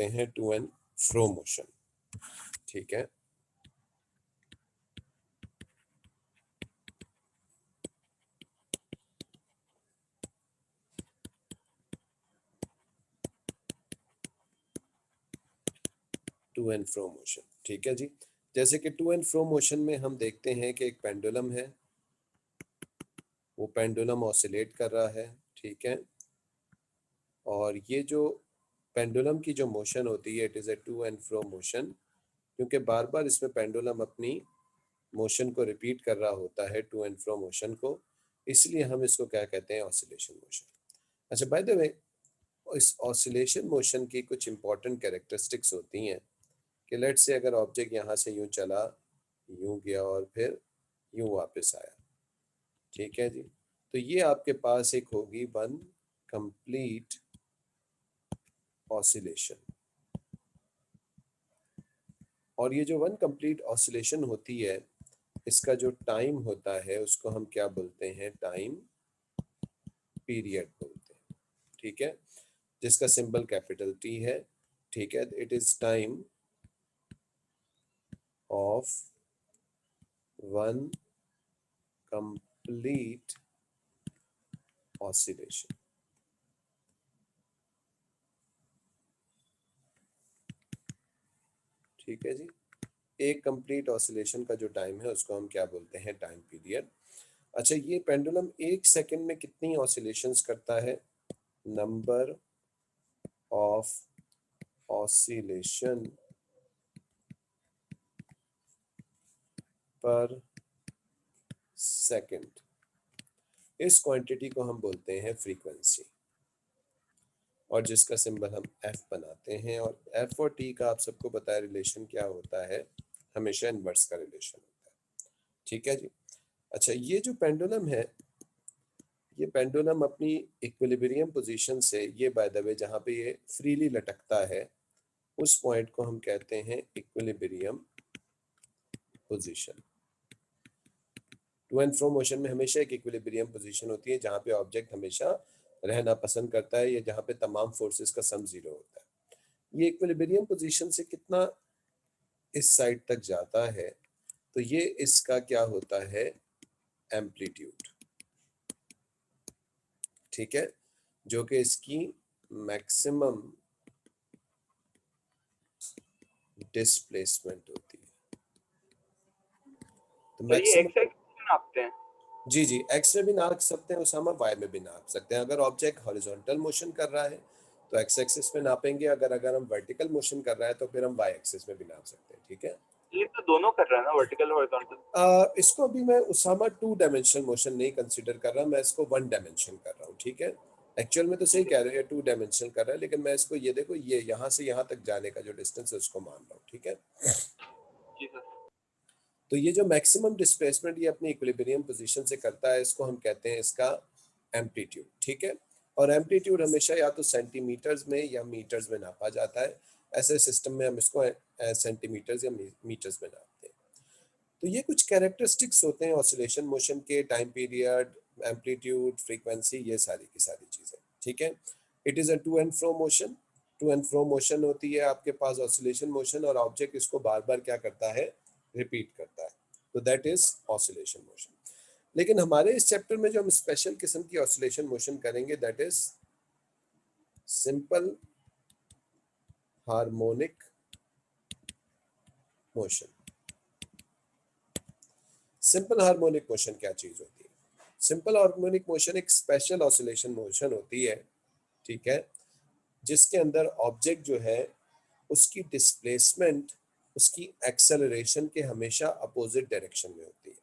कहते हैं to and fro motion. ठीक है, टू एंड फ्रो मोशन। ठीक है जी, जैसे कि टू एंड फ्रो मोशन में हम देखते हैं कि एक पेंडुलम है, वो पेंडुलम ऑसिलेट कर रहा है। ठीक है, और ये जो पेंडुलम की जो मोशन होती है, it is a to and fro motion, क्योंकि बार बार इसमें पेंडुलम अपनी मोशन को रिपीट कर रहा होता है, टू एंड फ्रो मोशन को, इसलिए हम इसको क्या कहते हैं, ऑसिलेशन मोशन। अच्छा, बाय द वे, इस ऑसिलेशन मोशन की कुछ इंपॉर्टेंट कैरेक्टरिस्टिक्स होती हैं कि लेट से अगर ऑब्जेक्ट यहाँ से यूं चला, यूं गया और फिर यूं वापस आया। ठीक है जी, तो ये आपके पास एक होगी वन कंप्लीट ऑसिलेशन। और ये जो वन कंप्लीट ऑसिलेशन होती है, इसका जो टाइम होता है उसको हम क्या बोलते हैं, टाइम पीरियड बोलते हैं। ठीक है, जिसका सिंबल कैपिटल टी है। ठीक है, it is time of one complete oscillation. ठीक है जी, एक कंप्लीट ऑसिलेशन का जो टाइम है उसको हम क्या बोलते हैं, टाइम पीरियड। अच्छा, ये पेंडुलम एक सेकंड में कितनी ऑसिलेशंस करता है, नंबर ऑफ ऑसिलेशन पर सेकंड, इस क्वांटिटी को हम बोलते हैं फ्रीक्वेंसी, और जिसका सिंबल हम एफ बनाते हैं। और एफ और टी का आप सबको पता है रिलेशन क्या होता है, हमेशा इनवर्स का रिलेशन होता है। ठीक है जी, अच्छा, ये जो पेंडुलम है, ये पेंडुलम अपनी इक्विलिब्रियम पोजीशन से, ये बाय द वे जहाँ पे ये फ्रीली लटकता है, उस पॉइंट को हम कहते हैं equilibrium position. To and fro motion में हमेशा एक इक्विलिब्रियम पोजीशन होती है जहाँ पे ऑब्जेक्ट हमेशा रहना पसंद करता है, या जहाँ पे तमाम फोर्सेस का सम जीरो होता है। ये इक्विलिब्रियम पोजीशन से कितना इस साइड तक जाता है, तो ये इसका क्या होता है, एम्पलीट्यूड। ठीक है, जो कि इसकी मैक्सिमम डिस्प्लेसमेंट होती है। तो तो ये मैक्सिमम, एक्स एक्सिस नापते हैं? जी जी, एक्स में भी नाप सकते हैं उसामा, वाई में भी नाप सकते हैं। अगर ऑब्जेक्ट हॉरिजॉन्टल मोशन कर रहा है तो एक्स एक्सिस में नापेंगे, अगर हम वर्टिकल मोशन कर रहा है तो फिर हम वाई एक्सिस में भी नाप सकते हैं। ठीक है, ये तो दोनों कर रहा है ना, वर्टिकल हॉरिजॉन्टल? इसको अभी मैं उसामा टू डायमेंशनल मोशन नहीं कंसीडर कर रहा, मैं इसको वन डायमेंशन कर रहा हूँ। ठीक है, एक्चुअल में तो सही कह रहे हैं, टू डायमेंशनल कर रहा है, लेकिन मैं इसको, ये देखो, ये यहाँ से यहाँ तक जाने का जो डिस्टेंस है उसको मान रहा हूँ। ठीक है, जी सर। तो ये जो मैक्सिमम डिस्प्लेसमेंट ये अपनी इक्विलिब्रियम पोजीशन से करता है, इसको हम कहते हैं इसका एम्पलीट्यूड। ठीक है, और एम्पलीट्यूड हमेशा या तो सेंटीमीटर्स में या मीटर्स में नापा जाता है। ऐसे सिस्टम में हम इसको सेंटीमीटर्स या मीटर्स में नापते हैं। तो ये कुछ कैरेक्टरिस्टिक्स होते हैं ऑसिलेशन मोशन के, टाइम पीरियड, एम्पलीट्यूड, फ्रीक्वेंसी, ये सारी की सारी चीजें। ठीक है, it is a to and fro motion. To and fro motion होती है आपके पास ऑसिलेशन मोशन, और ऑब्जेक्ट इसको बार बार क्या करता है, रिपीट करता है, तो दैट इज ऑसिलेशन मोशन। लेकिन हमारे इस चैप्टर में जो हम स्पेशल किस्म की ऑसिलेशन मोशन करेंगे, that is simple harmonic motion. Simple harmonic motion क्या चीज होती है, सिंपल हार्मोनिक मोशन एक स्पेशल ऑसिलेशन मोशन होती है। ठीक है, जिसके अंदर ऑब्जेक्ट जो है उसकी डिस्प्लेसमेंट उसकी एक्सेलरेशन के हमेशा अपोजिट डायरेक्शन में होती है।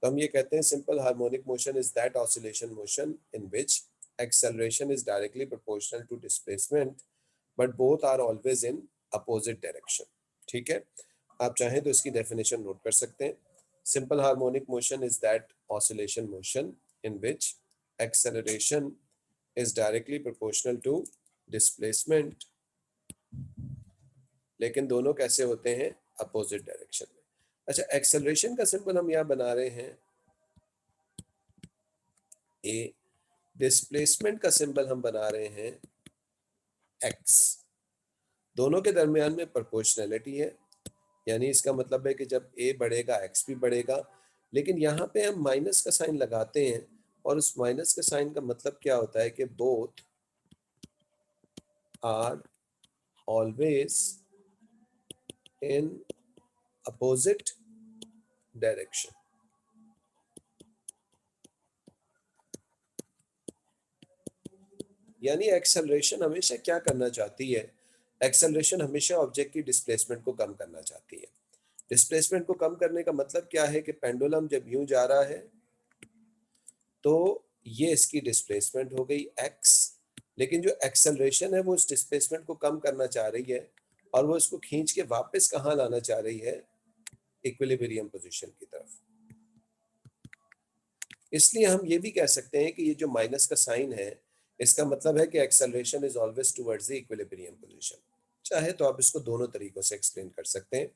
तो हम ये कहते हैं simple harmonic motion is that oscillation motion in which acceleration is directly proportional to displacement but both are always in opposite direction. ठीक है, आप चाहें तो इसकी डेफिनेशन नोट कर सकते हैं। Simple harmonic motion is that oscillation motion in which acceleration is directly proportional to displacement, लेकिन दोनों कैसे होते हैं, अपोजिट डायरेक्शन में। अच्छा, एक्सेलरेशन का सिंबल हम यहां बना रहे हैं ए, डिस्प्लेसमेंट का सिंबल हम बना रहे हैं एक्स। दोनों के दरमियान में प्रोपोर्शनैलिटी है, यानी इसका मतलब है कि जब a बढ़ेगा x भी बढ़ेगा, लेकिन यहाँ पे हम माइनस का साइन लगाते हैं और उस माइनस के साइन का मतलब क्या होता है कि both are always in opposite direction. यानी एक्सेलरेशन हमेशा क्या करना चाहती है, एक्सेलरेशन हमेशा ऑब्जेक्ट की डिस्प्लेसमेंट को कम करना चाहती है। डिस्प्लेसमेंट को कम करने का मतलब क्या है कि पेंडुलम जब यूं जा रहा है तो ये इसकी डिस्प्लेसमेंट हो गई x, लेकिन जो एक्सेलरेशन है वो इस डिस्प्लेसमेंट को कम करना चाह रही है और वो इसको खींच के वापस कहाँ लाना चाह रही है, इक्विलिब्रियम पोजीशन की तरफ। इसलिए हम ये भी कह सकते हैं कि ये जो माइनस का साइन है इसका मतलब है कि acceleration is always towards the equilibrium position. चाहे तो आप इसको दोनों तरीकों से एक्सप्लेन कर सकते हैं,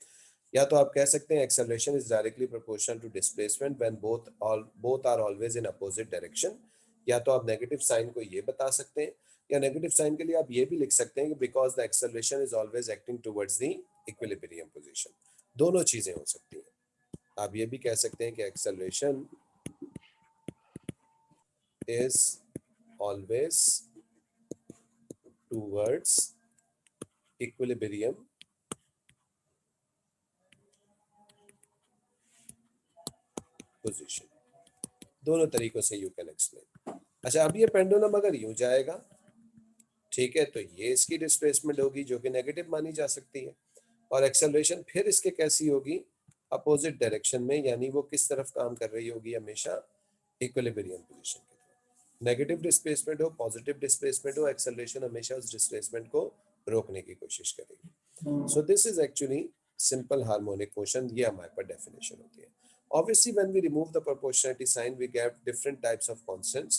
या तो आप कह सकते हैं acceleration is directly proportional to displacement when both are always in opposite direction, या तो आप नेगेटिव साइन को ये बता सकते हैं, या नेगेटिव साइन के लिए आप ये भी लिख सकते हैं कि because the acceleration is always acting towards the equilibrium position. दोनों चीजें हो सकती हैं। आप ये भी कह सकते हैं कि acceleration is always towards equilibrium position। दोनों तरीकों से यू कैन एक्सप्लेन। अच्छा, अब ये पेंडुलम अगर यूं जाएगा, ठीक है, तो ये इसकी डिस्प्लेसमेंट होगी जो कि नेगेटिव मानी जा सकती है, और एक्सेलरेशन फिर इसके कैसी होगी, अपोजिट डायरेक्शन में, यानी वो किस तरफ काम कर रही होगी, हमेशा इक्विलिब्रियम पोजीशन की तरफ। नेगेटिव डिस्प्लेसमेंट हो, पॉजिटिव डिस्प्लेसमेंट हो, एक्सेलरेशन हमेशा उस डिस्प्लेसमेंट को रोकने की कोशिश करेगी। So this is actually simple harmonic motion, ये हमारे पास डेफिनेशन होती है। Obviously, when we remove the proportionality sign, we get different types of constants,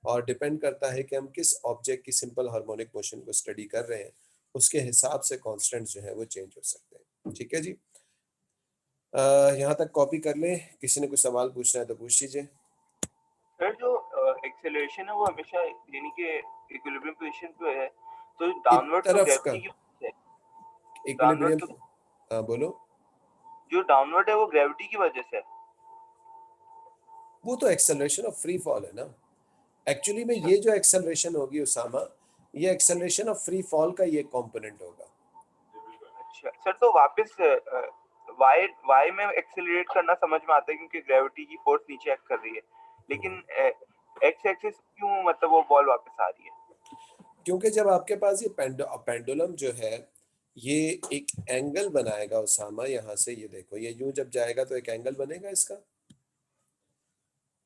और डिपेंड करता है कि हम किस ऑब्जेक्ट की सिंपल हार्मोनिक मोशन को स्टडी कर रहे हैं, उसके हिसाब से कांस्टेंट्स जो है वो चेंज हो सकते हैं। ठीक है जी, यहाँ तक कॉपी कर ले, किसी ने कुछ सवाल पूछना है तो पूछ लीजिए। सर जो एक्सेलरेशन है वो हमेशा यानी कि इक्विलिब्रियम पोजीशन पे है, तो डाउनवर्ड तो तरफ का ग्रेविटी की वजह से है। डाउनवर्ड इक्विलिब्रियम, तो हाँ बोलो। जो डाउनवर्ड है वो ग्रेविटी की वजह से है। वो तो एक्सेलरेशन ऑफ फ्री फॉल है ना, एक्चुअली में अच्छा ये जो एक्सेलरेशन होगी उसामा, ये एक्सेलरेशन ऑफ फ्री फॉल का ये कंपोनेंट होगा। अच्छा सर, तो वापस वाई वाई में एक्सेलरेट करना समझ में आता है क्योंकि ग्रेविटी की फोर्स नीचे एक्ट कर रही है, लेकिन एक्स एक्सिस क्यों मतलब वो बॉल वापस आ रही है? क्योंकि जब आपके पास ये पेंडुलम जो है ये एक एंगल बनाएगा उसामा, यहाँ से ये देखो, ये यूं जब जाएगा तो एक एंगल बनेगा इसका,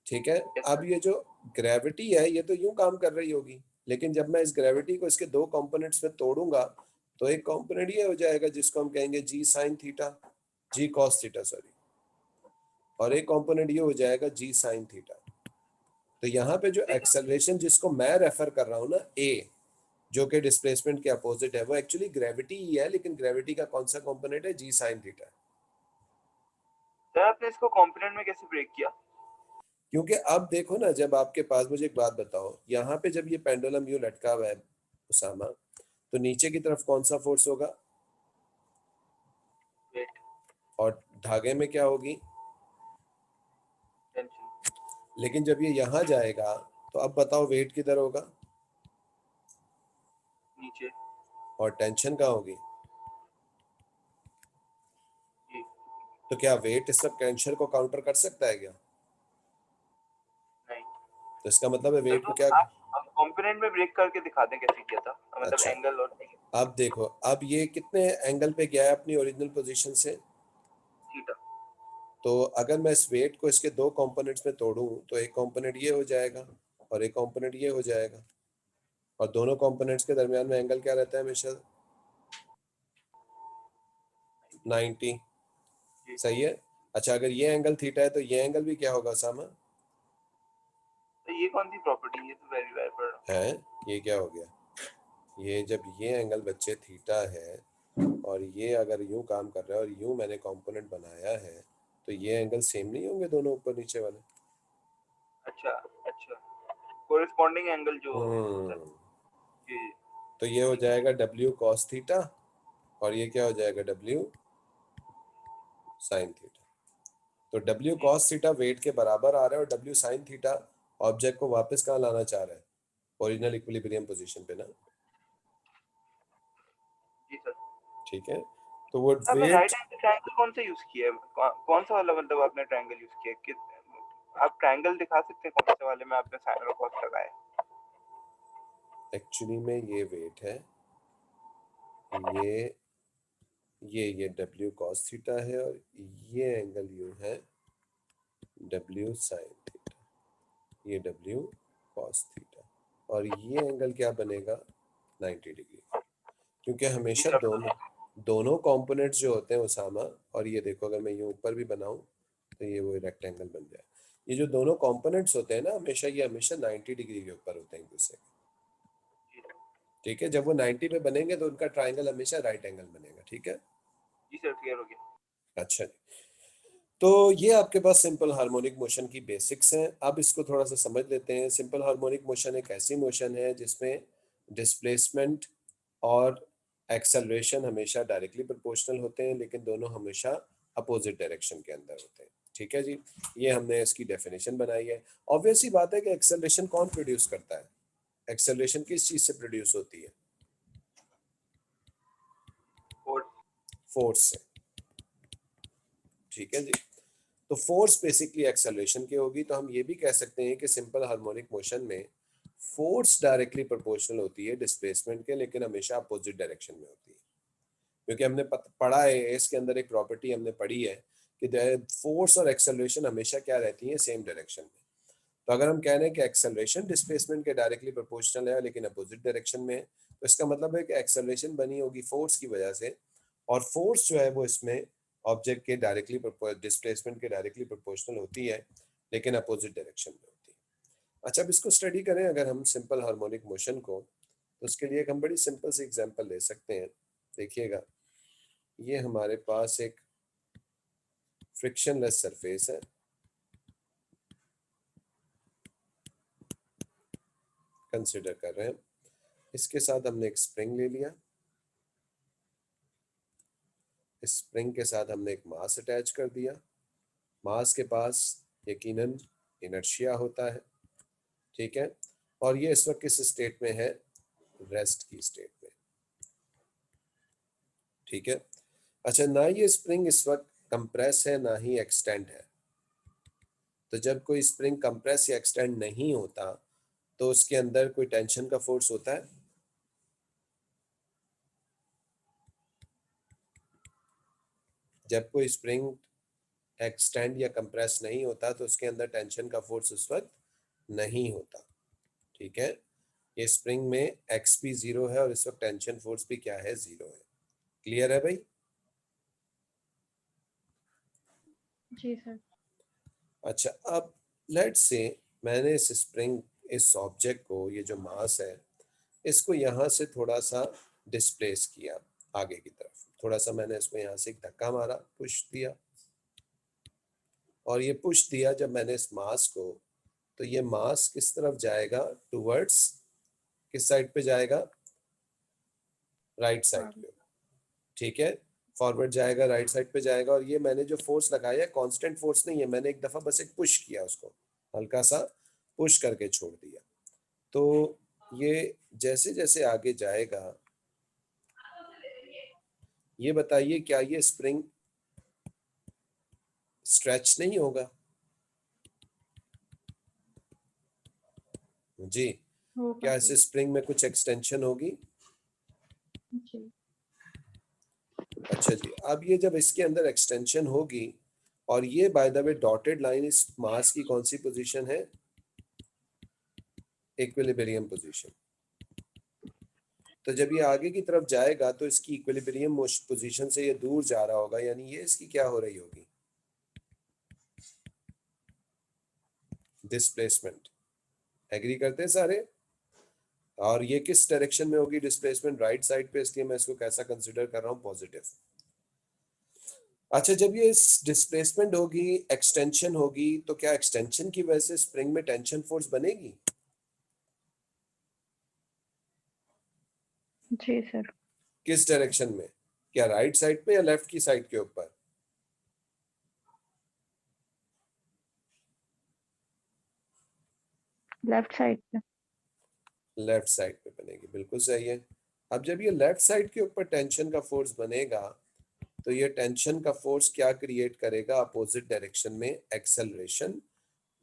ठीक है। यस अब सर। ये जो ग्रेविटी है ये तो यूं काम कर रही होगी, लेकिन जब मैं इस ग्रेविटी को इसके दो कंपोनेंट्स में तोड़ूंगा तो एक कंपोनेंट ये हो जाएगा जिसको हम कहेंगे जी साइन थीटा, जी कॉस थीटा सॉरी, और एक कंपोनेंट ये हो जाएगा जी साइन थीटा। तो यहाँ पे जो एक्सेलरेशन जिसको मैं रेफर कर रहा हूँ ना, ए, जो कि डिस्प्लेसमेंट के अपोजिट है, वो एक्चुअली ग्रेविटी ही है, लेकिन ग्रेविटी का कौन सा कंपोनेंट है, जी साइन थीटा। सर आपने इसको कॉम्पोनेंट में कैसे ब्रेक किया? क्योंकि अब देखो ना, जब आपके पास, मुझे एक बात बताओ, यहाँ पे जब ये पेंडुलम यूं लटका हुआ है उसामा, तो नीचे की तरफ कौन सा फोर्स होगा, वेट, और धागे में क्या होगी, टेंशन। लेकिन जब ये यहाँ जाएगा तो अब बताओ वेट किधर होगा, नीचे। और टेंशन कहाँ होगी। जी। तो क्या वेट इस सब टेंशन को काउंटर कर सकता है क्या, नहीं तो इसका मतलब है सर, वेट तो को क्या। आप कंपोनेंट में ब्रेक करके दिखा दें कैसे किया था, मतलब अच्छा, एंगल और अब देखो, अब ये कितने एंगल पे गया है अपनी ओरिजिनल पोजीशन से, थीटा। तो अगर मैं इस वेट को इसके दो कंपोनेंट्स में तोड़ूं तो एक कंपोनेंट ये हो जाएगा और एक कंपोनेंट ये हो जाएगा, और दोनों कंपोनेंट्स के दरमियान में एंगल क्या रहता है हमेशा, 90। जी। सही है। अच्छा, अगर ये एंगल थीटा है तो ये एंगल भी क्या होगा सामा, तो ये कौन सी प्रॉपर्टी, ये तो वेरी बार पढ़ रहा हूँ। है, ये क्या हो गया, ये जब ये एंगल बच्चे थीटा है और ये अगर यूं काम कर रहा है और यूं मैंने कंपोनेंट बनाया है, तो ये एंगल सेम नहीं होंगे दोनों ऊपर नीचे वाले। अच्छा अच्छा, कोरिस्पॉन्डिंग एंगल जो हम्म, जी। तो ये हो ठीक है। जाएगा W cos थीटा और ये क्या हो जाएगा W साइन थीटा। तो W cos थीटा वेट के बराबर आ रहा है और W साइन थीटा ऑब्जेक्ट को वापस कहाँ लाना चाह रहा है, ओरिजिनल इक्विलिब्रियम पोजीशन पे ना। जी सर। ठीक है, तो वो आपने वेट, राइट एंगल ट्रायंगल कौन सा यूज किया है? कौन सा वाला मतलब आपने ट्रायंगल यूज किया है? आप ट्रायंगल दिखा सकते हैं कौन से वाले में आपने साइन और कॉस लगाया है? एक्चुअली में ये वेट है, ये W cos थीटा है और ये एंगल यूं है W साइन थीटा, ये W cos थीटा और ये एंगल क्या बनेगा 90 डिग्री, क्योंकि जी हमेशा सर। दोनों कंपोनेंट्स जो होते हैं उसामा, और ये देखो अगर मैं ये ऊपर भी बनाऊं तो ये वो रेक्टेंगल बन जाए। ये जो दोनों कंपोनेंट्स होते हैं ना हमेशा, ये हमेशा 90 डिग्री के ऊपर होते हैं एक दूसरे के। ठीक है, जब वो 90 पे बनेंगे तो उनका ट्राइंगल हमेशा राइट एंगल बनेगा। ठीक है, जी सर, क्लियर हो गया। अच्छा जी। तो ये आपके पास सिंपल हार्मोनिक मोशन की बेसिक्स हैं। अब इसको थोड़ा सा समझ लेते हैं। सिंपल हार्मोनिक मोशन एक ऐसी मोशन है जिसमें डिस्प्लेसमेंट और एक्सेलरेशन हमेशा डायरेक्टली प्रोपोर्शनल होते हैं, लेकिन दोनों हमेशा अपोजिट डायरेक्शन के अंदर होते हैं। ठीक है जी, ये हमने इसकी डेफिनेशन बनाई है। ऑब्वियस ही बात है कि एक्सेलरेशन कौन प्रोड्यूस करता है, एक्सेलरेशन किस चीज से प्रोड्यूस होती है, फोर्स से। ठीक है जी, तो फोर्स बेसिकली एक्सेलरेशन की होगी। तो हम ये भी कह सकते हैं कि सिंपल हार्मोनिक मोशन में फोर्स डायरेक्टली प्रोपोर्शनल होती है डिस्प्लेसमेंट के, लेकिन हमेशा अपोजिट डायरेक्शन में होती है। क्योंकि हमने पढ़ा है इसके अंदर एक प्रॉपर्टी हमने पढ़ी है कि फोर्स और एक्सेलरेशन हमेशा क्या रहती है, सेम डायरेक्शन में। तो अगर हम कह रहे हैं कि एक्सेलरेशन डिस्प्लेसमेंट के डायरेक्टली प्रोपोर्शनल है लेकिन अपोजिट डायरेक्शन में है, तो इसका मतलब है कि एक्सेलरेशन बनी होगी फोर्स की वजह से, और फोर्स जो है वो इसमें ऑब्जेक्ट के डायरेक्टली डिस्प्लेसमेंट के डायरेक्टली प्रोपोर्शनल होती है लेकिन अपोजिट डायरेक्शन में होती है। अच्छा, अब इसको स्टडी करें अगर हम सिंपल हार्मोनिक मोशन को, तो उसके लिए एक हम बड़ी सिंपल सी एग्जांपल ले सकते हैं। देखिएगा, ये हमारे पास एक फ्रिक्शनलेस सरफेस है, कंसिडर कर रहे हैं। इसके साथ हमने एक स्प्रिंग ले लिया, इस स्प्रिंग के साथ हमने एक मास अटैच कर दिया। मास के पास यकीनन इनर्शिया होता है। ठीक है, और ये इस वक्त किस स्टेट में है, रेस्ट की स्टेट में। ठीक है, अच्छा, ना ये स्प्रिंग इस वक्त कंप्रेस है ना ही एक्सटेंड है। तो जब कोई स्प्रिंग कंप्रेस या एक्सटेंड नहीं होता तो उसके अंदर कोई टेंशन का फोर्स होता है। जब कोई स्प्रिंग एक्सटेंड या कंप्रेस नहीं होता तो उसके अंदर टेंशन का फोर्स उस वक्त नहीं होता। ठीक है, ये स्प्रिंग में एक्स भी जीरो है और इस वक्त टेंशन फोर्स भी क्या है, जीरो है। क्लियर है भाई? जी सर। अच्छा, अब लेट्स से मैंने इस स्प्रिंग, इस ऑब्जेक्ट को, ये जो मास है, इसको यहाँ से थोड़ा सा डिस्प्लेस किया आगे की तरफ। थोड़ा सा मैंने इसको यहाँ से एक धक्का मारा, पुश दिया, और ये पुश दिया जब मैंने इस मास को, तो ये मास किस तरफ जाएगा, टुवर्ड्स किस साइड पे जाएगा, राइट साइड पे। ठीक है, फॉरवर्ड जाएगा, राइट साइड पे जाएगा। और ये मैंने जो फोर्स लगाया कांस्टेंट फोर्स नहीं है, मैंने एक दफा बस एक पुश किया, उसको हल्का सा पुश करके छोड़ दिया। तो ये जैसे जैसे आगे जाएगा, ये बताइए क्या ये स्प्रिंग स्ट्रेच नहीं होगा? जी, क्या इस स्प्रिंग में कुछ एक्सटेंशन होगी? जी। अच्छा जी, अब ये जब इसके अंदर एक्सटेंशन होगी, और ये bye the way dotted line इस मास की कौन सी पोजीशन है, इक्विलिब्रियम पोजीशन। तो जब ये आगे की तरफ जाएगा तो इसकी इक्विलिब्रियम पोजीशन से ये दूर जा रहा होगा, यानी ये इसकी क्या हो रही होगी, डिस्प्लेसमेंट। एग्री करते हैं सारे? और ये किस डायरेक्शन में होगी डिस्प्लेसमेंट, राइट साइड पे, इसलिए मैं इसको कैसा कंसिडर कर रहा हूँ, पॉजिटिव। अच्छा, जब ये डिस्प्लेसमेंट होगी, एक्सटेंशन होगी, तो क्या एक्सटेंशन की वजह से स्प्रिंग में टेंशन फोर्स बनेगी? जी सर। किस डायरेक्शन में? क्या राइट साइड पे या लेफ्ट की साइड के ऊपर? लेफ्ट साइड पे। लेफ्ट साइड पे बनेगी, बिल्कुल सही है। अब जब ये लेफ्ट साइड के ऊपर टेंशन का फोर्स बनेगा तो ये टेंशन का फोर्स क्या क्रिएट करेगा? अपोजिट डायरेक्शन में एक्सेलरेशन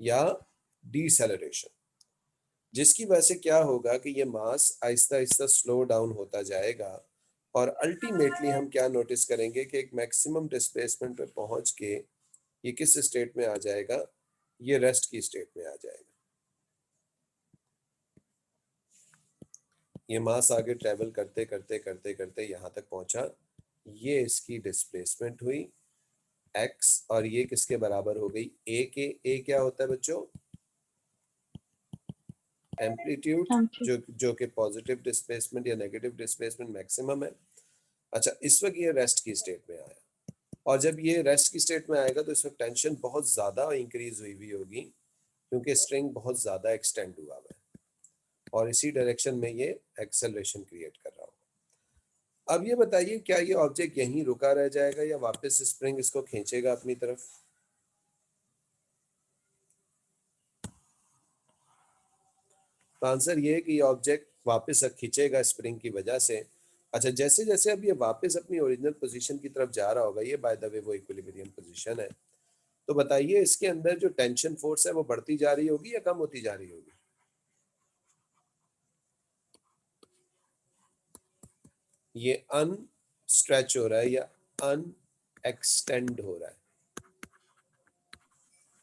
या डीसेलरेशन, जिसकी वजह से क्या होगा कि ये मास आहिस्ता आहिस्ता स्लो डाउन होता जाएगा और अल्टीमेटली हम क्या नोटिस करेंगे कि एक मैक्सिमम डिस्प्लेसमेंट पे पहुंच के ये किस स्टेट में आ जाएगा? ये रेस्ट की स्टेट में आ जाएगा। ये मास आगे ट्रेवल करते करते करते करते यहाँ तक पहुंचा, ये इसकी डिस्प्लेसमेंट हुई x, और ये किसके बराबर हो गई? a के। a क्या होता है बच्चों? एम्पलीट्यूड, जो कि पॉजिटिव डिस्प्लेसमेंट या नेगेटिव डिस्प्लेसमेंट मैक्सिमम है। अच्छा, इस वक्त ये रेस्ट की स्टेट में आया, और जब ये रेस्ट की स्टेट में आएगा तो इस वक्त टेंशन बहुत ज्यादा इंक्रीज हुई होगी क्योंकि स्ट्रिंग बहुत ज्यादा एक्सटेंड हुआ है और इसी डायरेक्शन में ये एक्सेलरेशन क्रिएट कर रहा होगा। अब ये बताइए, क्या ये ऑब्जेक्ट यहीं रुका रह जाएगा या वापस स्प्रिंग इसको खींचेगा अपनी तरफ? तो आंसर ये है कि ये ऑब्जेक्ट वापस खींचेगा स्प्रिंग की वजह से। अच्छा, जैसे जैसे अब ये वापस अपनी ओरिजिनल पोजीशन की तरफ जा रहा होगा, ये बाय द वे वो इक्विलिब्रियम पोजीशन है, तो बताइए इसके अंदर जो टेंशन फोर्स है वो बढ़ती जा रही होगी या कम होती जा रही होगी? ये अनस्ट्रेच हो रहा है या अन एक्सटेंड हो रहा है?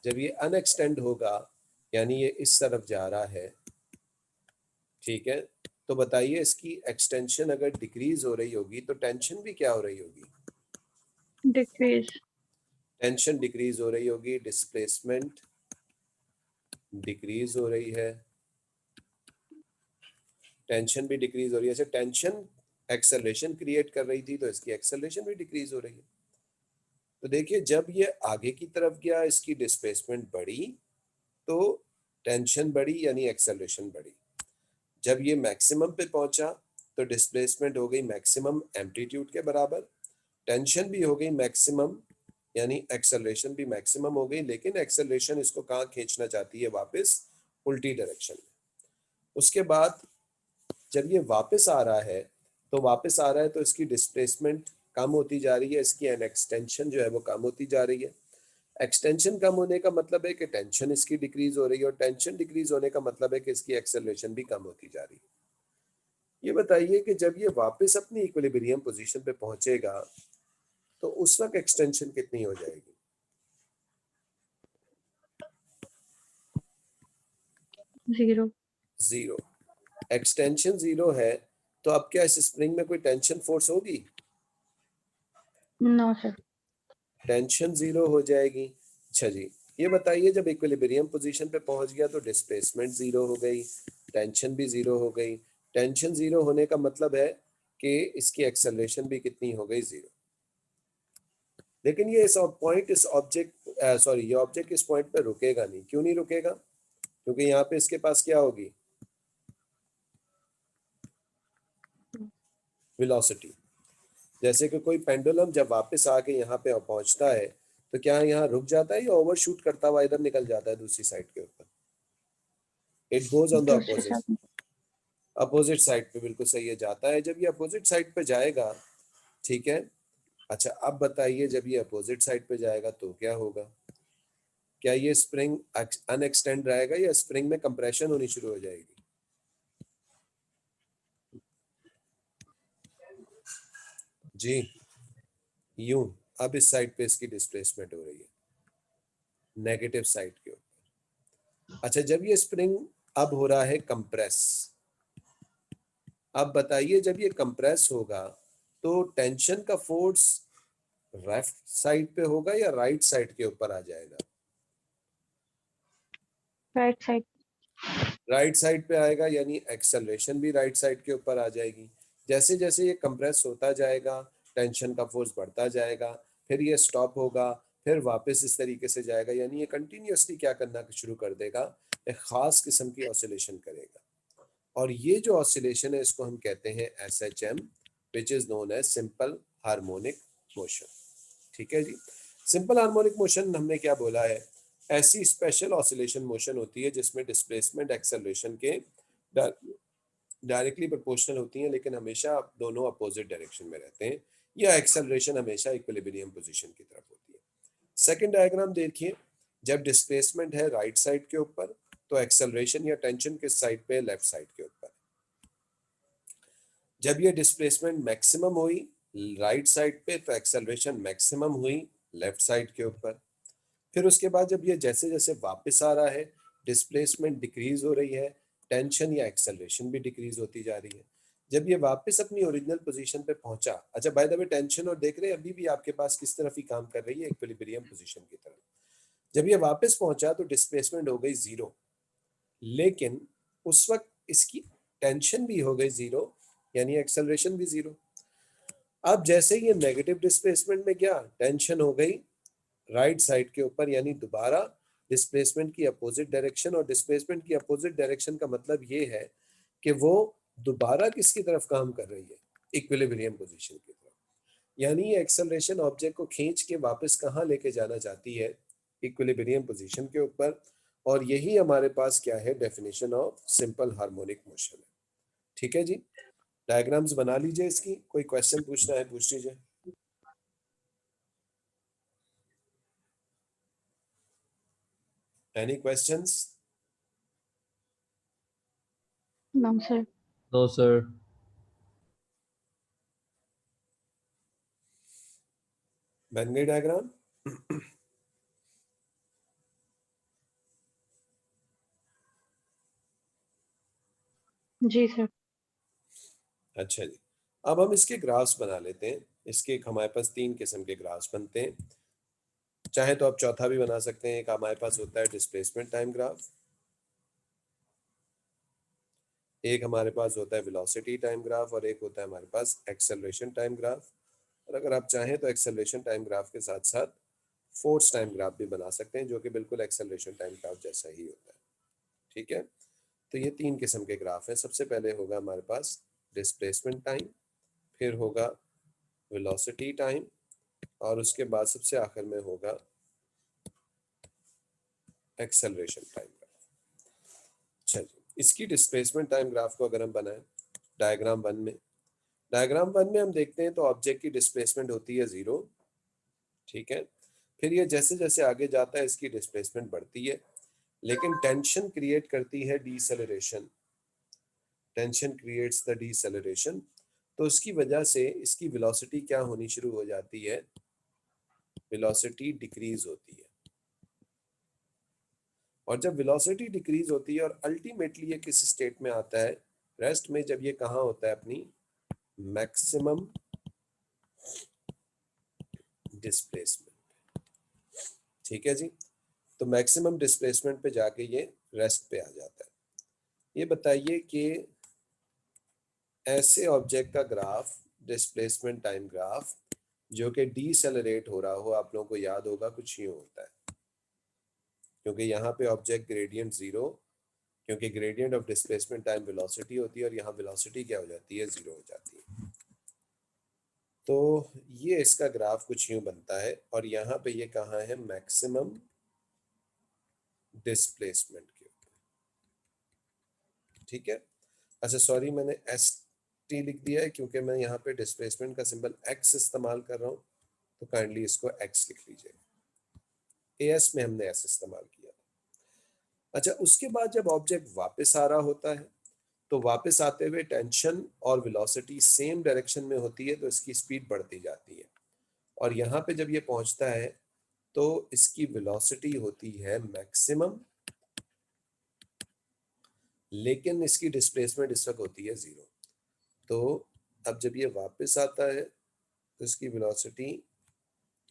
जब ये अनएक्सटेंड होगा यानी ये इस तरफ जा रहा है, ठीक है, तो बताइए इसकी एक्सटेंशन अगर डिक्रीज हो रही होगी तो टेंशन भी क्या हो रही होगी? डिक्रीज। टेंशन डिक्रीज हो रही होगी, डिस्प्लेसमेंट डिक्रीज हो रही है, टेंशन भी डिक्रीज हो रही है। ऐसे टेंशन एक्सेलरेशन क्रिएट कर रही थी तो इसकी एक्सेलरेशन भी डिक्रीज हो रही है। तो देखिए, जब ये आगे की तरफ गया इसकी डिस्प्लेसमेंट बढ़ी तो टेंशन बढ़ी यानी एक्सेलरेशन बढ़ी। जब ये मैक्सिमम पे पहुंचा तो डिस्प्लेसमेंट हो गई मैक्सिमम एम्पलीट्यूड के बराबर, टेंशन भी हो गई मैक्सिमम यानी एक्सेलरेशन भी मैक्सिमम हो गई, लेकिन एक्सेलरेशन इसको कहाँ खींचना चाहती है? वापस उल्टी डायरेक्शन में। उसके बाद जब ये वापस आ रहा है तो वापस आ रहा है तो इसकी डिस्प्लेसमेंट कम होती जा रही है, इसकी एन एक्सटेंशन जो है वो कम होती जा रही है। एक्सटेंशन कम होने का मतलब है कि टेंशन इसकी डिक्रीज हो रही है, और टेंशन डिक्रीज होने का मतलब है कि इसकी एक्सेलरेशन भी कम होती जा रही है। ये बताइए कि जब ये वापस अपनी इक्विलिब्रियम पोजीशन पे पहुंचेगा तो उस वक्त एक्सटेंशन कितनी हो जाएगी? जीरो। जीरो। एक्सटेंशन जीरो है तो अब क्या इस स्प्रिंग में कोई टेंशन फोर्स होगी? No sir. टेंशन जीरो हो जाएगी। अच्छा जी, ये बताइए जब इक्विलिब्रियम पोजीशन पे पहुंच गया तो डिस्प्लेसमेंट जीरो हो गई, टेंशन भी जीरो हो गई। टेंशन जीरो होने का मतलब है कि इसकी एक्सेलरेशन भी कितनी हो गई? जीरो। लेकिन ये इस पॉइंट इस ऑब्जेक्ट सॉरी ये ऑब्जेक्ट इस पॉइंट पे रुकेगा नहीं। क्यों नहीं रुकेगा? क्योंकि यहाँ पे इसके पास क्या होगी? वेलोसिटी। जैसे कि कोई पेंडुलम जब वापस आके यहाँ पे पहुंचता है तो क्या यहाँ रुक जाता है या ओवरशूट करता हुआ इधर निकल जाता है दूसरी साइड के ऊपर? इट गोज ऑन द दूसरे अपोजिट, साइड। अपोजिट साइड पे, बिल्कुल सही है, जाता है। जब ये अपोजिट साइड पे जाएगा, ठीक है। अच्छा, अब बताइए जब ये अपोजिट साइड पे जाएगा तो क्या होगा? क्या ये स्प्रिंग अनएक्सटेंड रहेगा या स्प्रिंग में कंप्रेशन होनी शुरू हो जाएगी? जी, यूं। अब इस साइड पे इसकी डिस्प्लेसमेंट हो रही है नेगेटिव साइड के ऊपर। अच्छा, जब ये स्प्रिंग अब हो रहा है कंप्रेस, अब बताइए जब ये कंप्रेस होगा तो टेंशन का फोर्स लेफ्ट साइड पे होगा या राइट साइड के ऊपर आ जाएगा? Right side. राइट साइड पे आएगा यानी एक्सेलरेशन भी राइट साइड के ऊपर आ जाएगी। जैसे जैसे ये कंप्रेस होता जाएगा टेंशन का फोर्स बढ़ता जाएगा, फिर ये स्टॉप होगा, फिर वापस इस तरीके से जाएगा, यानी ये कंटिन्यूअसली क्या करना शुरू कर देगा? एक खास किस्म की ऑसिलेशन करेगा। और ये जो ऑसिलेशन है इसको हम कहते हैं SHM, which is known as simple harmonic motion. ठीक है जी। सिंपल हार्मोनिक मोशन हमने क्या बोला है, ऐसी स्पेशल ऑसिलेशन मोशन होती है जिसमें डिस्प्लेसमेंट एक्सेलरेशन के डायरेक्टली प्रोपोर्शनल होती हैं, लेकिन हमेशा दोनों अपोजिट डायरेक्शन में रहते हैं, या एक्सेलरेशन हमेशा इक्विलिब्रियम पोजीशन की तरफ होती है। सेकंड डायग्राम देखिए, जब डिस्प्लेसमेंट है राइट साइड के ऊपर तो एक्सेलरेशन या टेंशन किस साइड पे, लेफ्ट साइड के ऊपर। जब ये डिस्प्लेसमेंट मैक्सिमम हुई राइट साइड पे तो एक्सेलरेशन मैक्सिमम हुई लेफ्ट साइड के ऊपर। फिर उसके बाद जब ये जैसे जैसे वापस आ रहा है, डिस्प्लेसमेंट डिक्रीज हो रही है, टेंशन या एक्सेलरेशन भी डिक्रीज होती जा रही है। जब ये वापस अपनी ओरिजिनल पोजीशन पे पहुंचा, अच्छा बाय द वे टेंशन और देख रहे हैं अभी भी आपके पास किस तरफ ही काम कर रही है, इक्विलिब्रियम पोजीशन की तरफ। जब ये वापस पहुंचा तो डिस्प्लेसमेंट हो गई जीरो, लेकिन उस वक्त इसकी टेंशन भी हो गई जीरो, यानी एक्सेलरेशन भी जीरो। अब जैसे ये नेगेटिव डिस्प्लेसमेंट में क्या टेंशन हो गई राइट साइड के ऊपर, यानी दोबारा डिस्प्लेसमेंट की अपोजिट डायरेक्शन, और डिस्प्लेसमेंट की अपोजिट डायरेक्शन का मतलब ये है कि वो दोबारा किसकी तरफ काम कर रही है, इक्विलिब्रियम पोजीशन की तरफ। यानी एक्सेलरेशन ऑब्जेक्ट को खींच के वापस कहाँ लेके जाना चाहती है, इक्विलिब्रियम पोजीशन के ऊपर। और यही हमारे पास क्या है, definition of simple harmonic motion है। ठीक है जी, डायग्राम्स बना लीजिए इसकी, कोई क्वेश्चन पूछना है पूछ लीजिए। Any questions? No sir. No sir. बन गई डायग्राम? जी सर। अच्छा जी, अब हम इसके ग्राफ्स बना लेते हैं। इसके हमारे पास 3 किस्म के ग्राफ्स बनते हैं, चाहे तो आप चौथा भी बना सकते हैं। एक हमारे पास होता है डिस्प्लेसमेंट टाइम ग्राफ, एक हमारे पास होता है वेलोसिटी टाइम ग्राफ, और एक होता है हमारे पास एक्सेलरेशन टाइम ग्राफ। और अगर आप चाहें तो एक्सेलरेशन टाइम ग्राफ के साथ साथ फोर्स टाइम ग्राफ भी बना सकते हैं, जो कि बिल्कुल एक्सेलरेशन टाइम ग्राफ जैसा ही होता है। ठीक है, तो ये 3 किस्म के ग्राफ हैं। सबसे पहले होगा हमारे पास डिस्प्लेसमेंट टाइम, फिर होगा वेलोसिटी टाइम, और उसके बाद सबसे आखिर में होगा एक्सेलरेशन टाइम ग्राफ। चलिए, इसकी डिस्प्लेसमेंट टाइम ग्राफ को अगर हम बनाएं डायग्राम 1 में, डायग्राम 1 में हम देखते हैं तो ऑब्जेक्ट की डिस्प्लेसमेंट होती है 0। ठीक है, फिर ये जैसे जैसे आगे जाता है इसकी डिस्प्लेसमेंट बढ़ती है, लेकिन टेंशन क्रिएट करती है deceleration, tension creates the deceleration. तो उसकी वजह से इसकी वेलोसिटी क्या होनी शुरू हो जाती है, वेलोसिटी डिक्रीज होती है। और जब वेलोसिटी डिक्रीज होती है और अल्टीमेटली ये किस स्टेट में आता है, रेस्ट में, जब ये कहाँ होता है, अपनी मैक्सिमम डिस्प्लेसमेंट। ठीक है जी, तो मैक्सिमम डिस्प्लेसमेंट पे जाके ये रेस्ट पे आ जाता है। ये बताइए कि ऐसे ऑब्जेक्ट का ग्राफ, डिस्प्लेसमेंट टाइम ग्राफ, जो कि डीसेलरेट हो रहा हो, आप लोगों को याद होगा कुछ यूं होता है, क्योंकि यहाँ पे ऑब्जेक्ट ग्रेडियंट 0, क्योंकि gradient of displacement time velocity होती है, और यहाँ वेलोसिटी क्या हो जाती है, 0 हो जाती है। तो ये इसका ग्राफ कुछ यूं बनता है, और यहाँ पे ये कहाँ है, मैक्सिमम डिस्प्लेसमेंट के ऊपर। ठीक है, अच्छा सॉरी, मैंने एस टी लिख दिया है क्योंकि मैं यहाँ पे डिस्प्लेसमेंट का सिंबल एक्स इस्तेमाल कर रहा हूँ, तो काइंडली इसको एक्स लिख लीजिए। एएस में हमने एस इस्तेमाल किया। अच्छा, उसके बाद जब ऑब्जेक्ट वापस आ रहा होता है, तो वापस आते हुए टेंशन और वेलोसिटी सेम डायरेक्शन में होती है, तो इसकी स्पीड बढ़ती जाती है। और यहाँ पे जब ये पहुंचता है तो इसकी वेलोसिटी होती है मैक्सिमम, लेकिन इसकी डिस्प्लेसमेंट इस वक्त होती है 0। तो अब जब ये वापस आता है तो इसकी वेलोसिटी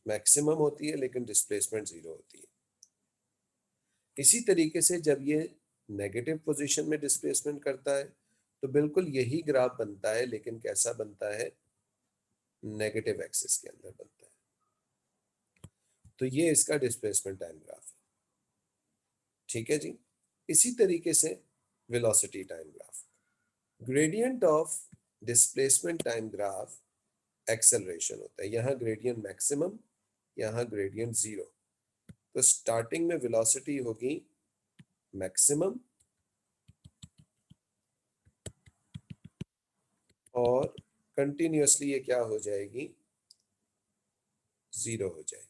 मैक्सिमम होती है, लेकिन डिस्प्लेसमेंट 0 होती है। इसी तरीके से जब ये नेगेटिव पोजीशन में डिस्प्लेसमेंट करता है तो बिल्कुल यही ग्राफ बनता है, लेकिन कैसा बनता है, नेगेटिव एक्सिस के अंदर बनता है। तो ये इसका डिस्प्लेसमेंट टाइम ग्राफ है। ठीक है जी, इसी तरीके से velocity time graph, gradient of displacement time graph acceleration होता है। यहाँ ग्रेडियंट मैक्सिमम, यहाँ ग्रेडियंट जीरो। तो स्टार्टिंग में वेलोसिटी होगी मैक्सिमम और कंटिन्यूअसली ये क्या हो जाएगी, जीरो हो जाएगी।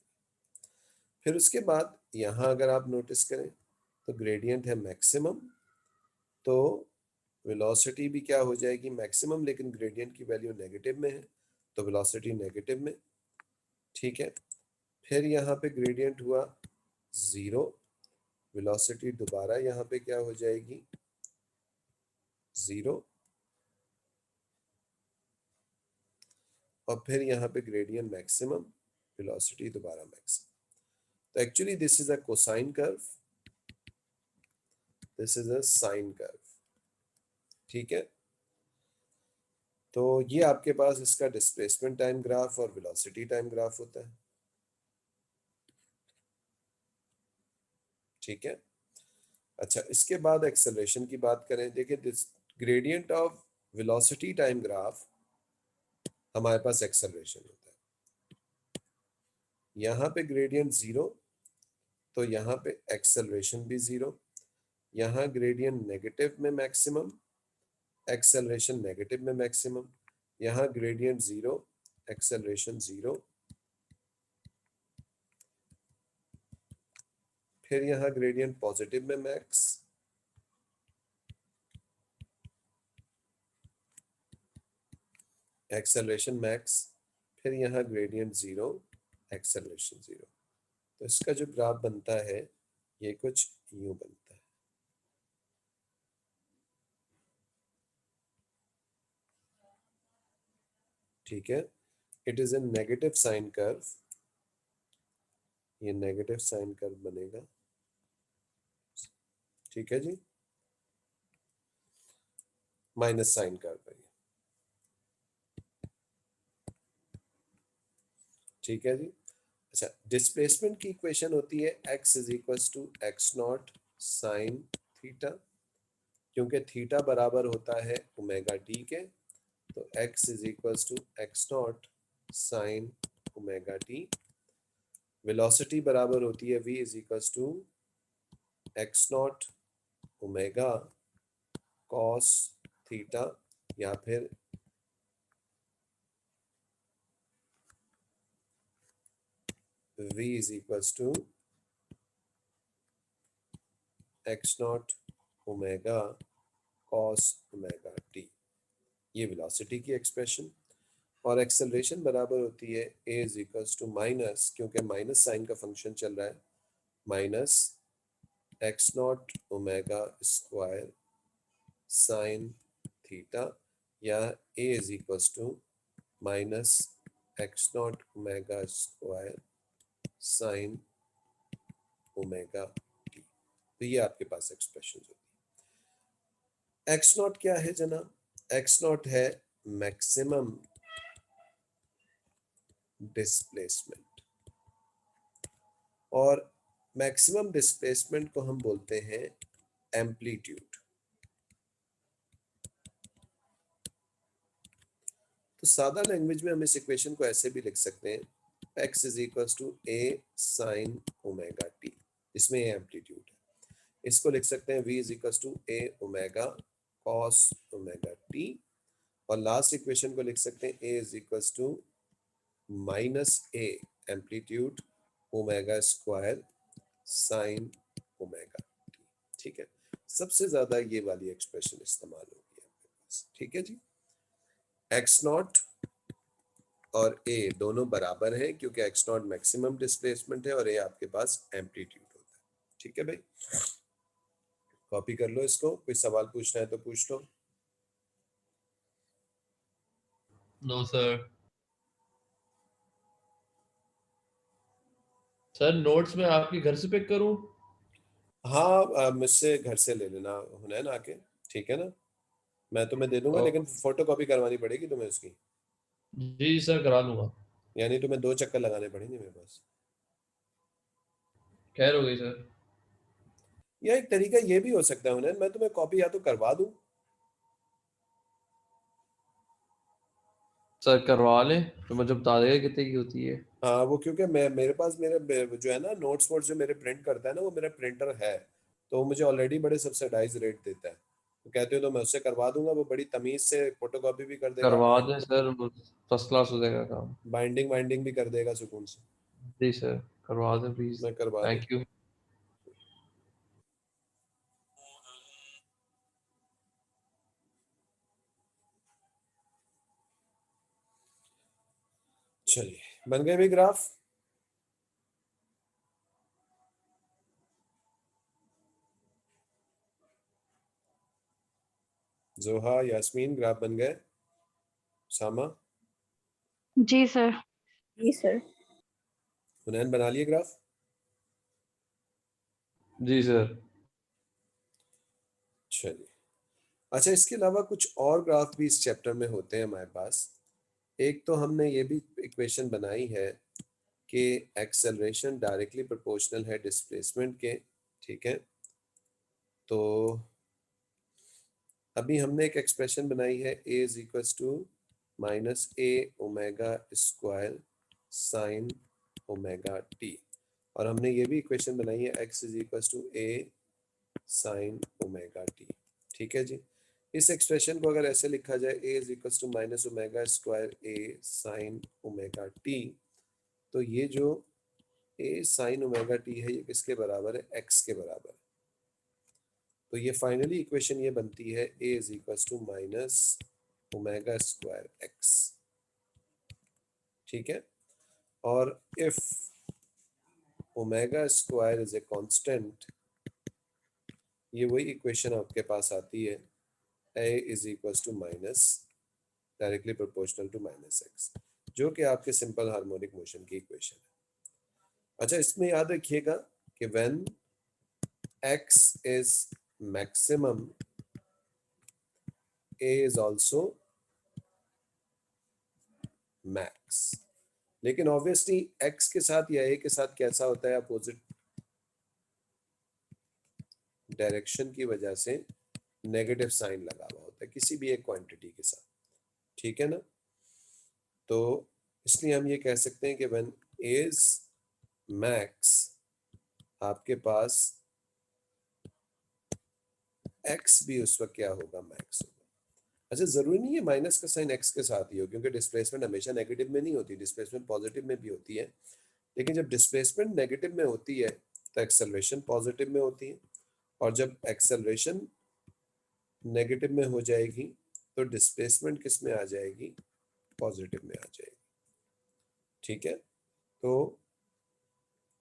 फिर उसके बाद यहाँ अगर आप नोटिस करें तो ग्रेडियंट है मैक्सिमम, तो वेलोसिटी भी क्या हो जाएगी मैक्सिमम, लेकिन ग्रेडियंट की वैल्यू नेगेटिव में है तो वेलोसिटी नेगेटिव में, ठीक है। फिर यहाँ पे ग्रेडियंट हुआ जीरो, वेलोसिटी दोबारा यहाँ पे क्या हो जाएगी, जीरो, और फिर यहाँ पे ग्रेडियंट मैक्सिमम, वेलोसिटी दोबारा मैक्सिमम। तो actually this is a cosine curve, this is a sine curve, ठीक है। तो ये आपके पास इसका डिस्प्लेसमेंट टाइम ग्राफ और वेलोसिटी टाइम ग्राफ होता है, ठीक है। अच्छा, इसके बाद एक्सेलरेशन की बात करें, देखिए this gradient of velocity time graph, हमारे पास एक्सेलरेशन होता है। यहाँ पे ग्रेडियंट जीरो, तो यहाँ पे एक्सेलरेशन भी जीरो। यहाँ ग्रेडियंट नेगेटिव में मैक्सिमम, एक्सेलरेशन नेगेटिव में मैक्सिमम। यहाँ ग्रेडियंट जीरो, एक्सेलरेशन जीरो। फिर यहाँ ग्रेडियंट पॉजिटिव में मैक्स, एक्सेलरेशन मैक्स। फिर यहाँ ग्रेडियंट जीरो, एक्सेलरेशन जीरो। तो इसका जो ग्राफ बनता है ये कुछ यूं बनता है, ठीक है। It is a negative sine curve, ये नेगेटिव साइन कर्व बनेगा, ठीक है जी, माइनस साइन कर्व है, ठीक है जी। अच्छा, डिस्प्लेसमेंट की इक्वेशन होती है x is equals to x naught sine theta, क्योंकि थीटा बराबर होता है ओमेगा टी के, तो x is equals to x naught sine omega t. Velocity बराबर होती है v is equals to x naught omega cos theta, या फिर v is equals to x naught omega cos omega t. ये velocity की expression. और acceleration बराबर होती है a is equals to minus, क्योंकि माइनस साइन का फंक्शन चल रहा है, minus x naught omega square sine theta, या a is equals to minus x naught omega square sine omega t. तो ये आपके पास एक्सप्रेशन होती है। एक्स नॉट क्या है जनाब, एक्स नॉट है मैक्सिमम डिस्प्लेसमेंट, और मैक्सिमम डिस्प्लेसमेंट को हम बोलते हैं एम्पलीट्यूड। तो सादा लैंग्वेज में हम इस इक्वेशन को ऐसे भी लिख सकते हैं, x is equals to a sine omega t, इसमें ये एम्पलीट्यूड है। इसको लिख सकते हैं v is equals to a omega cos omega t, और लास्ट इक्वेशन को लिख सकते हैं a is equals to minus a amplitude omega square sine omega t, ठीक है। सबसे ज्यादा ये वाली एक्सप्रेशन इस्तेमाल होगी आपके पास, ठीक है जी। एक्स नॉट और a दोनों बराबर हैं, क्योंकि एक्स नॉट मैक्सिमम डिस्प्लेसमेंट है और a आपके पास एम्पलीट्यूड होता है, ठीक है भाई। कॉपी कर लो इसको, कोई सवाल पूछना है तो पूछ लो। No sir. सर नोट्स में आपके घर से पिक करूं? हाँ, मुझसे घर से ले लेना, होना है ना आके, ठीक है ना। मैं तुम्हें दे दूंगा, लेकिन फोटो कॉपी करवानी पड़ेगी तुम्हें उसकी, जी सर करा लूंगा। यानी तुम्हें 2 चक्कर लगाने पड़ेंगे मेरे पास। खैर हो गई सर। या एक तरीका ये भी हो सकता है, मैं तुम्हें कॉपी या तो करवा दूं। सर करवा लें तो मुझे बता देगा कितने की होती है। हाँ वो क्योंकि मैं मेरे पास जो है ना नोट्स वोट्स जो मेरे प्रिंट करता है ना वो मेरा प्रिंटर है, तो वो मुझे ऑलरेडी बड़े सब्सिडाइज रेट देता है। तो कहते हो तो मैं उससे करवा दूंगा, वो बड़ी तमीज से फोटोकॉपी भी कर देगा, करवा दें सर, फर्स्ट क्लास हो जाएगा काम। बाइंडिंग वाइंडिंग भी कर देगा सुकून से। जी सर, करवा दें प्लीज। मैं करवा थैंक देता यू। हूँ। चलिए बन गए भी ग्राफ। जोहा यास्मीन ग्राफ बन गए। सामा जी सर। जी सर। हुनैन बना लिए ग्राफ। जी सर। चलिए अच्छा, इसके अलावा कुछ और ग्राफ भी इस चैप्टर में होते हैं हमारे पास। एक तो हमने ये भी इक्वेशन बनाई है कि एक्सेलरेशन डायरेक्टली प्रोपोर्शनल है डिस्प्लेसमेंट के, ठीक है। तो अभी हमने एक एक्सप्रेशन बनाई है a is equals to minus a omega square sine omega t, और हमने ये भी इक्वेशन बनाई है x is equals to a sine omega t, ठीक है जी। इस एक्सप्रेशन को अगर ऐसे लिखा जाए a is equals to minus omega square a sine omega t, तो ये जो a साइन ओमेगा टी है ये किसके बराबर है, x के बराबर है। तो ये फाइनली इक्वेशन ये बनती है a is equals to minus omega square x, ठीक है। और if omega square is a constant, ये वही इक्वेशन आपके पास आती है a is equals to minus directly proportional to minus x, जो कि आपके सिंपल हार्मोनिक मोशन की इक्वेशन है। अच्छा इसमें याद रखिएगा कि when x is maximum a is also max, लेकिन ऑब्वियसली x के साथ या a के साथ कैसा होता है, अपोजिट डायरेक्शन की वजह से नेगेटिव साइन लगा हुआ होता है किसी भी एक क्वांटिटी के साथ, ठीक है ना। तो इसलिए हम ये कह सकते हैं कि व्हेन a इज मैक्स आपके पास x भी उस वक्त क्या होगा, मैक्स होगा। अच्छा जरूरी नहीं है माइनस का साइन x के साथ ही हो, क्योंकि डिस्प्लेसमेंट हमेशा नेगेटिव में नहीं होती, डिस्प्लेसमेंट पॉजिटिव में भी होती है। लेकिन जब डिस्प्लेसमेंट नेगेटिव में होती है तो एक्सेलरेशन पॉजिटिव में होती है, और जब एक्सेलरेशन नेगेटिव में हो जाएगी तो डिस्प्लेसमेंट किस में आ जाएगी, पॉजिटिव में आ जाएगी, ठीक है। तो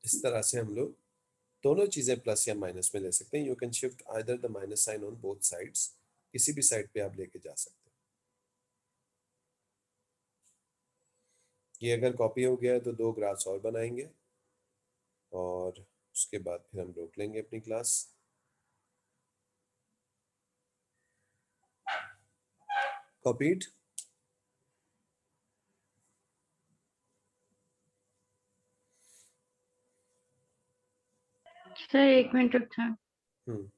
इस तरह से हम लोग दोनों चीजें प्लस या माइनस में ले सकते हैं। You can shift either the minus sign on both sides, किसी भी साइड पे आप लेके जा सकते हैं। ये अगर कॉपी हो गया तो 2 ग्राफ्स और बनाएंगे और उसके बाद फिर हम रोक लेंगे अपनी क्लास। कॉपीड। सर 1 मिनट रुक जाए। हम्म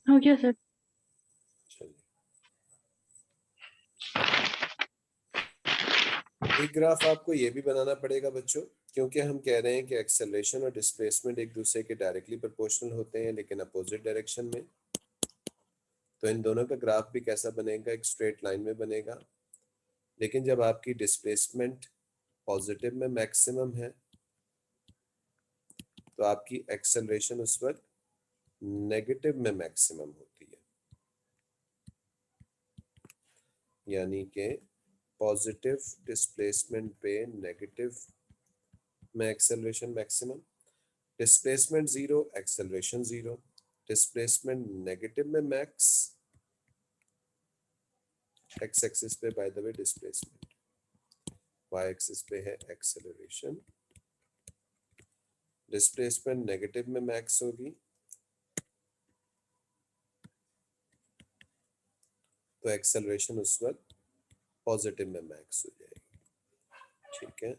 हो गया सर। चलिए एक ग्राफ आपको ये भी बनाना पड़ेगा बच्चों, क्योंकि हम कह रहे हैं कि एक्सेलरेशन और डिस्प्लेसमेंट एक दूसरे के डायरेक्टली प्रोपोर्शनल होते हैं लेकिन अपोजिट डायरेक्शन में। तो इन दोनों का ग्राफ भी कैसा बनेगा, एक स्ट्रेट लाइन में बनेगा। लेकिन जब आपकी डिस्प्लेसमेंट पॉजिटिव में मैक्सिमम है तो आपकी एक्सेलरेशन उस वक्त नेगेटिव में मैक्सिमम होती है, यानी कि पॉजिटिव डिस्प्लेसमेंट पे नेगेटिव में acceleration maximum, displacement zero acceleration zero, displacement negative में मैक्स, एक्स एक्सिस पे by the way displacement, y axis पे है एक्सेलरेशन, डिस्प्लेसमेंट नेगेटिव में मैक्स होगी तो एक्सेलरेशन उस वक्त पॉजिटिव में मैक्स हो जाएगी। ठीक है,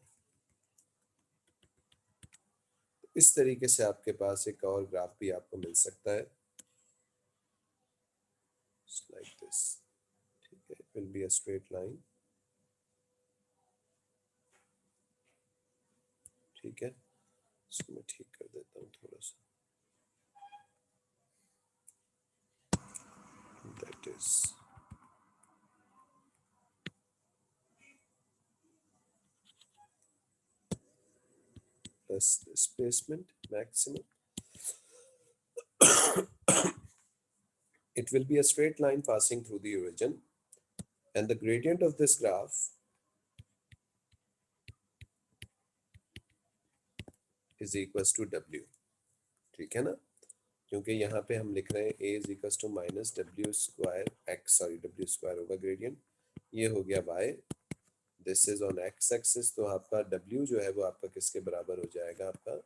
इस तरीके से आपके पास एक और ग्राफ भी आपको मिल सकता है, like this. ठीक है, it will be a straight line. ठीक है, इसको मैं ठीक कर देता हूँ थोड़ा सा, that is plus displacement maximum. It will be a straight line passing through the origin and the gradient of this graph is equals to W. ठीक है ना, क्योंकि यहाँ पे हम लिख रहे हैं a is equals to minus W square x, sorry W square होगा gradient, ये हो गया y, this is on x axis, तो आपका W जो है वो आपका किसके बराबर हो जाएगा, आपका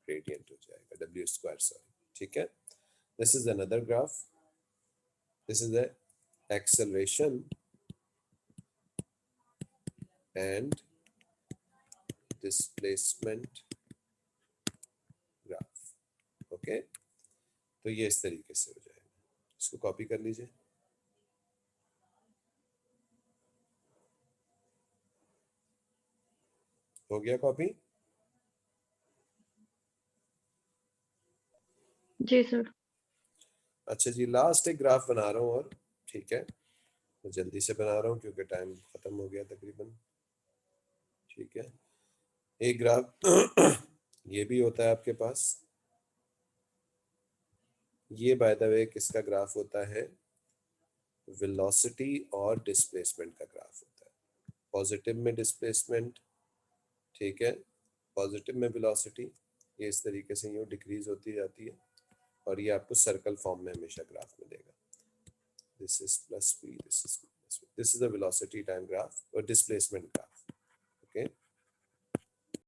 gradient हो जाएगा W square, sorry. ठीक है, this is another graph, this is the acceleration and displacement graph. Okay, तो ये इस तरीके से हो जाएगा, इसको कॉपी कर लीजिए। हो गया कॉपी? जी सर। अच्छा जी, लास्ट एक ग्राफ बना रहा हूँ और ठीक है, मैं जल्दी से बना रहा हूँ क्योंकि टाइम खत्म हो गया तकरीबन। ठीक है, एक ग्राफ ये भी होता है आपके पास, ये बाय द वे किसका ग्राफ होता है, वेलोसिटी और डिस्प्लेसमेंट का ग्राफ होता है। पॉजिटिव में डिस्प्लेसमेंट, ठीक है, पॉजिटिव में वेलोसिटी, ये इस तरीके से यूँ डिक्रीज होती जाती है और ये आपको सर्कल फॉर्म में हमेशा ग्राफ मिलेगा। This is plus v, this is the velocity time graph और डिस्प्लेसमेंट ग्राफ। ओके,